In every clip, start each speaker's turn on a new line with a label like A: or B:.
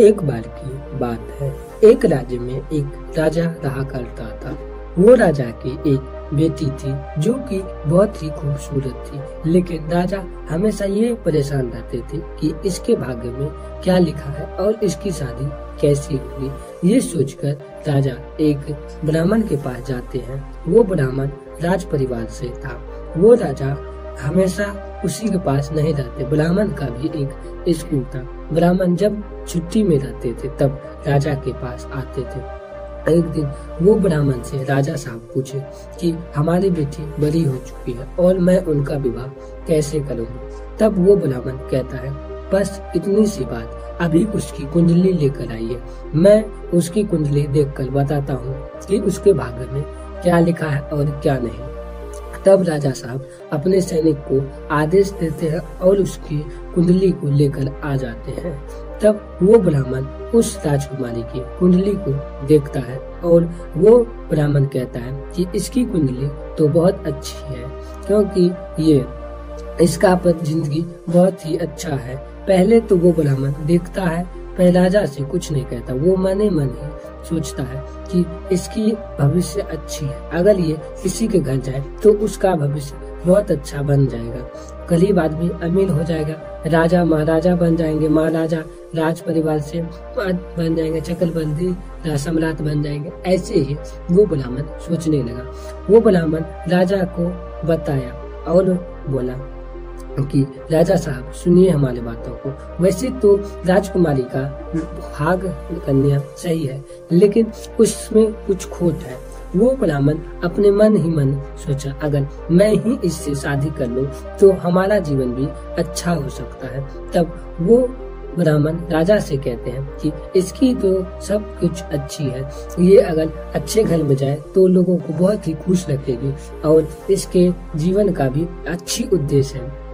A: एक बार की बात है। एक राज्य में एक राजा रहा करता था। वो राजा की एक बेटी थी जो कि बहुत ही खूबसूरत थी, लेकिन राजा हमेशा ये परेशान रहते थे कि इसके भाग्य में क्या लिखा है और इसकी शादी कैसी होगी। ये सोचकर राजा एक ब्राह्मण के पास जाते हैं। वो ब्राह्मण राज परिवार से था। वो राजा हमेशा उसी के पास नहीं रहते। ब्राह्मण का भी एक स्कूल था। ब्राह्मण जब छुट्टी में रहते थे तब राजा के पास आते थे। एक दिन वो ब्राह्मण से राजा साहब पूछे कि हमारी बेटी बड़ी हो चुकी है और मैं उनका विवाह कैसे करूँगा। तब वो ब्राह्मण कहता है, बस इतनी सी बात, अभी उसकी कुंडली लेकर आइए, मैं उसकी कुंडली देखकर बताता हूँ कि उसके भाग्य में क्या लिखा है और क्या नहीं। तब राजा साहब अपने सैनिक को आदेश देते हैं और उसकी कुंडली को लेकर आ जाते हैं। तब वो ब्राह्मण उस राजकुमारी की कुंडली को देखता है और वो ब्राह्मण कहता है कि इसकी कुंडली तो बहुत अच्छी है, क्योंकि ये इसका पर जिंदगी बहुत ही अच्छा है। पहले तो वो ब्राह्मण देखता है, पहले राजा से कुछ नहीं कहता। वो मने मन ही सोचता है कि इसकी भविष्य अच्छी है, अगर ये किसी के घर जाए तो उसका भविष्य बहुत अच्छा बन जाएगा। गरीब आदमी अमीर हो जाएगा, राजा महाराजा बन जाएंगे, महाराजा राज परिवार से बन जाएंगे, चक्रवर्ती सम्राट बन जाएंगे। ऐसे ही वो ब्राह्मण सोचने लगा। वो ब्राह्मण राजा को बताया और बोला कि राजा साहब सुनिए हमारी बातों को। वैसे तो राजकुमारी का भाग कन्या सही है, लेकिन उसमें कुछ खोट है। वो ब्राह्मण अपने मन ही मन सोचा, अगर मैं ही इससे शादी कर लूं तो हमारा जीवन भी अच्छा हो सकता है। तब वो ब्राह्मण राजा से कहते हैं कि इसकी तो सब कुछ अच्छी है, ये अगर अच्छे घर में जाए तो लोगों को बहुत ही खुश रखेगी और इसके जीवन का भी अच्छी उद्देश्य है।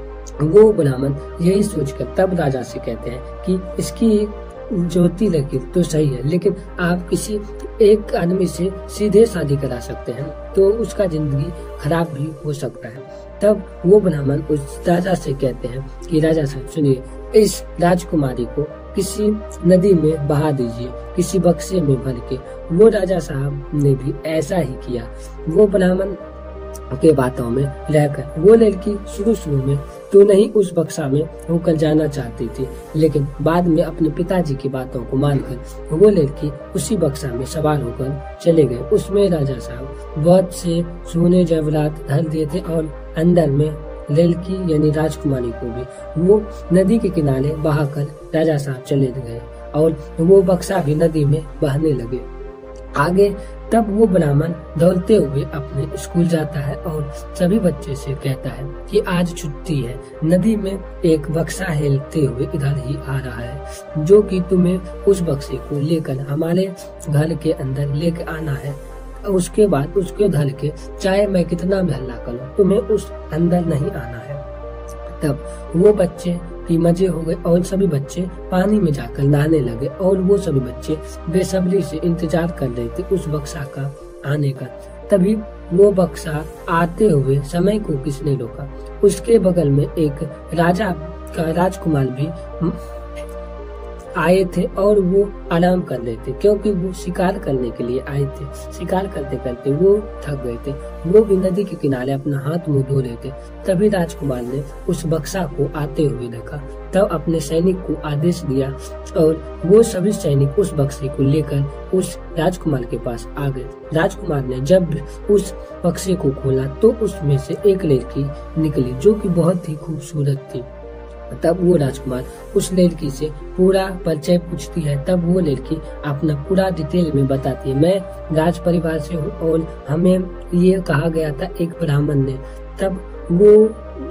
A: वो ब्राह्मण यही सोचकर तब राजा से कहते हैं कि इसकी ज्योति लकीर तो सही है, लेकिन आप किसी एक आदमी से सीधे शादी करा सकते हैं तो उसका जिंदगी खराब भी हो सकता है। तब वो ब्राह्मण उस राजा से कहते हैं कि राजा साहब सुनिए, इस राजकुमारी को किसी नदी में बहा दीजिए, किसी बक्से में भर के। वो राजा साहब ने भी ऐसा ही किया। वो ब्राह्मण के बातों में रहकर वो लड़की शुरू में तो नहीं उस बक्सा में होकर जाना चाहती थी, लेकिन बाद में अपने पिताजी की बातों को मानकर वो लड़की उसी बक्सा में सवार होकर चले गए। उसमें राजा साहब बहुत से सोने जेवरात धर दिए थे और अंदर में लड़की यानी राजकुमारी को भी वो नदी के किनारे बहाकर राजा साहब चले गए और वो बक्सा भी नदी में बहने लगे आगे। तब वो ब्राह्मण दौड़ते हुए अपने स्कूल जाता है और सभी बच्चे से कहता है कि आज छुट्टी है, नदी में एक बक्सा हेलते हुए इधर ही आ रहा है, जो कि तुम्हें उस बक्से को लेकर हमारे घर के अंदर लेकर आना है। उसके बाद उसके घर के चाहे मैं कितना भी हल्ला करूं, तुम्हें उस अंदर नहीं आना है। तब वो बच्चे की मजे हो गए और सभी बच्चे पानी में जाकर नहाने लगे और वो सभी बच्चे बेसब्री से इंतजार कर रहे थे उस बक्सा का आने का। तभी वो बक्सा आते हुए समय को किसने रोका। उसके बगल में एक राजा का राजकुमार भी आए थे और वो आराम कर रहे थे, क्योंकि वो शिकार करने के लिए आए थे। शिकार करते करते वो थक गए थे। वो भी नदी के किनारे अपना हाथ मुंह धो रहे थे। तभी राजकुमार ने उस बक्सा को आते हुए देखा। तब अपने सैनिक को आदेश दिया और वो सभी सैनिक उस बक्से को लेकर उस राजकुमार के पास आ गए। राजकुमार ने जब उस बक्से को खोला तो उसमें से एक लड़की निकली जो कि बहुत ही खूबसूरत थी। तब वो राजकुमार उस लड़की से पूरा परिचय पूछती है। तब वो लड़की अपना पूरा डिटेल में बताती है, मैं राज परिवार से हूँ और हमें ये कहा गया था एक ब्राह्मण ने। तब वो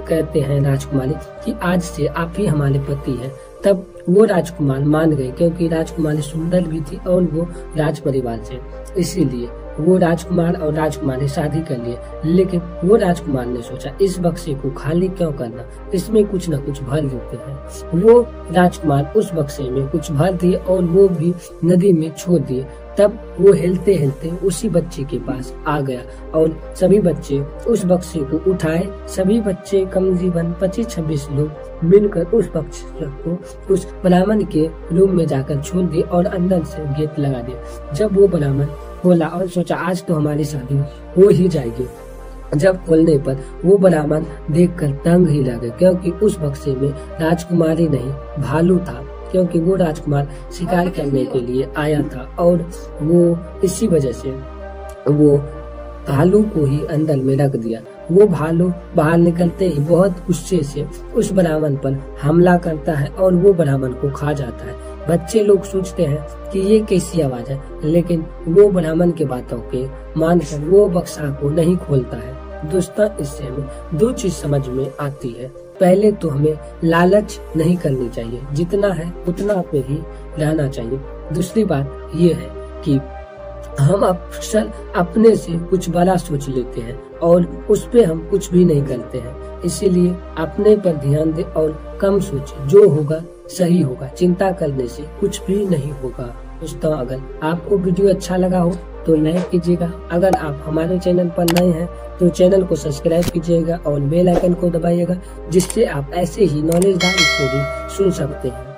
A: कहते हैं राजकुमारी कि आज से आप ही हमारे पति हैं। तब वो राजकुमार मान गए, क्योंकि राजकुमारी सुंदर भी थी और वो राज परिवार से, इसीलिए वो राजकुमार और राजकुमारी शादी कर लिए। लेकिन वो राजकुमार ने सोचा इस बक्से को खाली क्यों करना, इसमें कुछ न कुछ भर देते हैं। वो राजकुमार उस बक्से में कुछ भर दिए और वो भी नदी में छोड़ दिए। तब वो हिलते हिलते उसी बच्चे के पास आ गया और सभी बच्चे उस बक्से को उठाए। सभी बच्चे करीबन 25-26 लोग मिलकर उस पक्षी को उस ब्राह्मण के रूम में जाकर छोड़ दिए और अंदर से गेट लगा दिया। जब वो ब्राह्मण खोला और सोचा आज तो हमारी शादी हो ही जाएगी, जब खोलने पर वो ब्राह्मण देखकर दंग ही लगे, क्योंकि उस बक्से में राजकुमारी नहीं भालू था, क्योंकि वो राजकुमार शिकार करने के लिए आया था और वो इसी वजह से वो भालू को ही अंदर में रख दिया। वो भालू बाहर निकलते ही बहुत गुस्से से उस ब्राह्मण पर हमला करता है और वो ब्राह्मण को खा जाता है। बच्चे लोग सोचते हैं कि ये कैसी आवाज है, लेकिन वो ब्राह्मण के बातों के मानकर वो बक्सा को नहीं खोलता है। दोस्तों, इससे हमें दो चीज समझ में आती है। पहले तो हमें लालच नहीं करनी चाहिए, जितना है उतना पे ही रहना चाहिए। दूसरी बात ये है कि हम अक्सर अपने से कुछ बड़ा सोच लेते हैं और उस पे हम कुछ भी नहीं करते हैं। इसीलिए अपने पर ध्यान दे और कम सोचे, जो होगा सही होगा। चिंता करने से कुछ भी नहीं होगा। दोस्तों, अगर आपको वीडियो अच्छा लगा हो तो लाइक कीजिएगा। अगर आप हमारे चैनल पर नए हैं तो चैनल को सब्सक्राइब कीजिएगा और बेल आइकन को दबाइएगा, जिससे आप ऐसे ही नॉलेजदार स्टोरी सुन सकते हैं।